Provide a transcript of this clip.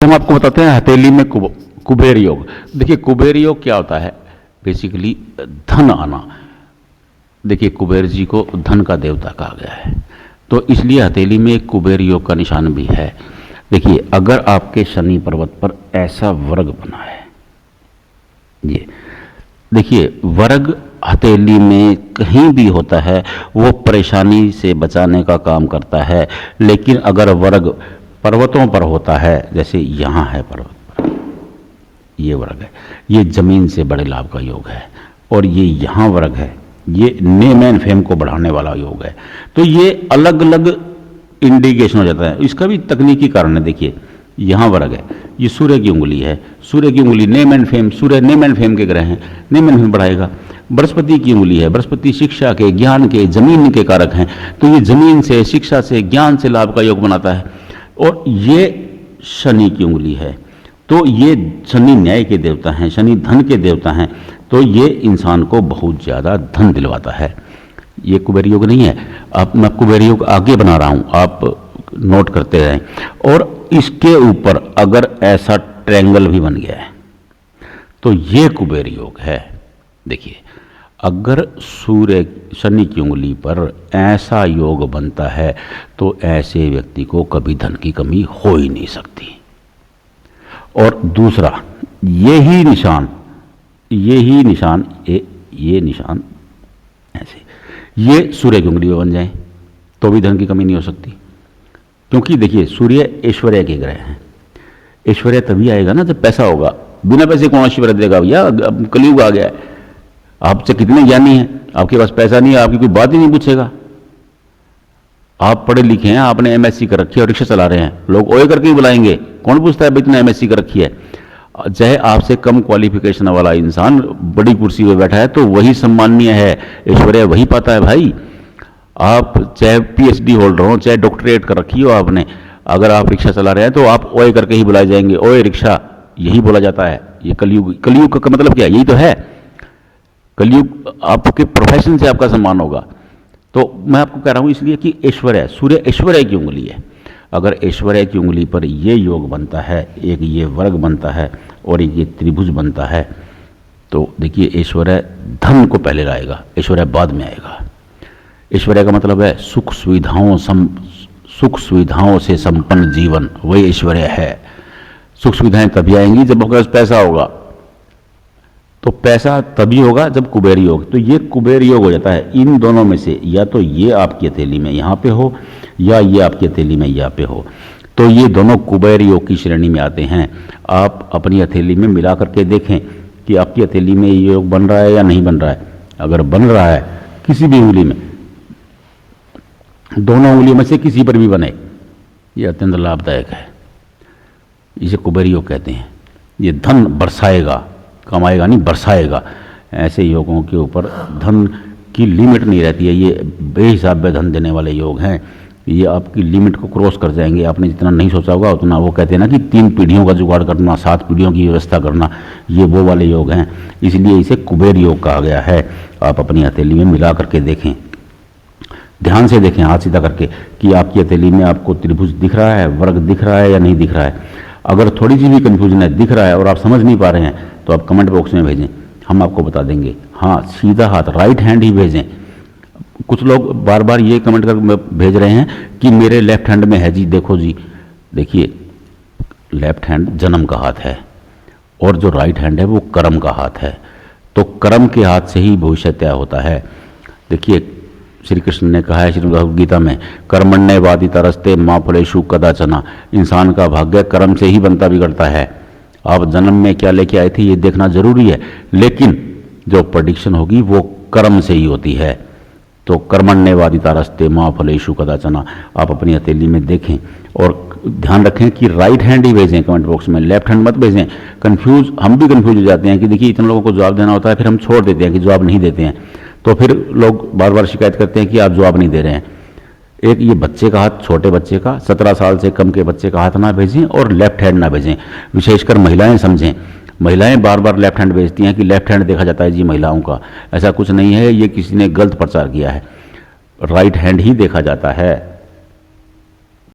हम आपको बताते हैं हथेली में कुबेर योग। देखिए कुबेर योग क्या होता है, बेसिकली धन आना। देखिए कुबेर जी को धन का देवता कहा गया है, तो इसलिए हथेली में एक कुबेर योग का निशान भी है। देखिए अगर आपके शनि पर्वत पर ऐसा वर्ग बना है, ये देखिए वर्ग हथेली में कहीं भी होता है वो परेशानी से बचाने का काम करता है। लेकिन अगर वर्ग पर्वतों पर होता है, जैसे यहाँ है पर्वत पर, ये वर्ग है, ये जमीन से बड़े लाभ का योग है, और ये यहाँ वर्ग है, ये नेम एंड फेम को बढ़ाने वाला योग है। तो ये अलग अलग इंडिकेशन हो जाता है। इसका भी तकनीकी कारण है। देखिए यहाँ वर्ग है, ये सूर्य की उंगली है, सूर्य की उंगली name and fame, Surya name and fame के ग्रह हैं, नेम एंड फेम बढ़ाएगा। बृहस्पति की उंगली है, बृहस्पति शिक्षा के, ज्ञान के, जमीन के कारक हैं, तो ये जमीन से, शिक्षा से, ज्ञान से लाभ का योग बनाता है। और ये शनि की उंगली है, तो ये शनि न्याय के देवता हैं, शनि धन के देवता हैं, तो ये इंसान को बहुत ज़्यादा धन दिलवाता है। ये कुबेर योग नहीं है। अब मैं कुबेर योग आगे बना रहा हूँ, आप नोट करते रहें। और इसके ऊपर अगर ऐसा ट्रायंगल भी बन गया है तो ये कुबेर योग है। देखिए अगर सूर्य शनि की उंगली पर ऐसा योग बनता है तो ऐसे व्यक्ति को कभी धन की कमी हो ही नहीं सकती। और दूसरा यही निशान ये निशान ऐसे ये सूर्य की उंगली में बन जाए तो भी धन की कमी नहीं हो सकती। क्योंकि देखिए सूर्य ऐश्वर्य के ग्रह हैं। ऐश्वर्य तभी आएगा ना जब पैसा होगा। बिना पैसे कौन ऐश्वर्य देगा भैया? अब कलयुग आ गया है। आपसे कितने ज्ञानी हैं, आपके पास पैसा नहीं है, आपकी कोई बात ही नहीं पूछेगा। आप पढ़े लिखे हैं, आपने एमएससी कर रखी है और रिक्शा चला रहे हैं, लोग ओए करके ही बुलाएंगे। कौन पूछता है भाई इतना एमएससी कर रखी है? चाहे आपसे कम क्वालिफिकेशन वाला इंसान बड़ी कुर्सी पे बैठा है तो वही सम्माननीय है, ऐश्वर्य वही पाता है भाई। आप चाहे पीएचडी होल्डर हो, चाहे डॉक्टरेट कर रखी हो आपने, अगर आप रिक्शा चला रहे हैं तो आप ओए करके ही बुलाए जाएंगे। ओए रिक्शा, यही बोला जाता है। ये कलयुग का मतलब क्या है? यही तो है कलयुग। आपके प्रोफेशन से आपका सम्मान होगा। तो मैं आपको कह रहा हूं इसलिए कि ऐश्वर्य, सूर्य ऐश्वर्य की उंगली है। अगर ऐश्वर्य की उंगली पर ये योग बनता है, एक ये वर्ग बनता है और एक ये त्रिभुज बनता है, तो देखिए ऐश्वर्य धन को पहले लाएगा, ऐश्वर्य बाद में आएगा। ऐश्वर्य का मतलब है सुख सुविधाओं से संपन्न जीवन, वही ऐश्वर्य है। सुख सुविधाएं तभी आएंगी जब आपके पास पैसा होगा, तो पैसा तभी होगा जब कुबेर योग। तो ये कुबेर योग हो जाता है इन दोनों में से, या तो ये आपकी हथेली में यहाँ पे हो, या ये आपकी हथेली में यहाँ पे हो, तो ये दोनों कुबेर योग की श्रेणी में आते हैं। आप अपनी हथेली में मिला करके देखें कि आपकी हथेली में ये योग बन रहा है या नहीं बन रहा है। अगर बन रहा है किसी भी उंगली में, दोनों उंगलियों में से किसी पर भी बने, ये अत्यंत लाभदायक है। इसे कुबेर योग कहते हैं। ये धन बरसाएगा, कमाएगा नहीं, बरसाएगा। ऐसे योगों के ऊपर धन की लिमिट नहीं रहती है। ये बेहिसाब धन देने वाले योग हैं। ये आपकी लिमिट को क्रॉस कर जाएंगे। आपने जितना नहीं सोचा होगा उतना, वो कहते हैं ना कि 3 पीढ़ियों का जुगाड़ करना, 7 पीढ़ियों की व्यवस्था करना, ये वो वाले योग हैं। इसलिए इसे कुबेर योग कहा गया है। आप अपनी हथेली में मिला करके देखें, ध्यान से देखें हाथ सीधा करके कि आपकी हथेली में आपको त्रिभुज दिख रहा है, वर्ग दिख रहा है या नहीं दिख रहा है। अगर थोड़ी सी भी कन्फ्यूजन है, दिख रहा है और आप समझ नहीं पा रहे हैं, तो आप कमेंट बॉक्स में भेजें, हम आपको बता देंगे। हाँ, सीधा हाथ, राइट हैंड ही भेजें। कुछ लोग बार बार ये कमेंट कर भेज रहे हैं कि मेरे लेफ्ट हैंड में है जी, देखो जी। देखिए लेफ्ट हैंड जन्म का हाथ है और जो राइट हैंड है वो कर्म का हाथ है। तो कर्म के हाथ से ही भविष्य तय होता है। देखिए श्री कृष्ण ने कहा है श्रीमद् भगवद गीता में, कर्मण्य वादिता रस्ते माँ फलेषु कदाचन। इंसान का भाग्य कर्म से ही बनता बिगड़ता है। आप जन्म में क्या लेके आए थे ये देखना जरूरी है, लेकिन जो प्रेडिक्शन होगी वो कर्म से ही होती है। तो कर्मण्य वादिता रस्ते माँ फलेषु कदाचन। आप अपनी हथेली में देखें और ध्यान रखें कि राइट हैंड ही भेजें कमेंट बॉक्स में, लेफ्ट हैंड मत भेजें। हम भी कंफ्यूज हो जाते हैं कि देखिए इतने लोगों को जवाब देना होता है, फिर हम छोड़ देते हैं कि जवाब नहीं देते हैं, तो फिर लोग बार बार शिकायत करते हैं कि आप जवाब नहीं दे रहे हैं। एक ये बच्चे का हाथ, छोटे बच्चे का, 17 साल से कम के बच्चे का हाथ ना भेजें और लेफ्ट हैंड ना भेजें। विशेषकर महिलाएं समझें, महिलाएं बार बार लेफ्ट हैंड भेजती हैं कि लेफ्ट हैंड देखा जाता है जी महिलाओं का। ऐसा कुछ नहीं है, ये किसी ने गलत प्रचार किया है। राइट हैंड ही देखा जाता है।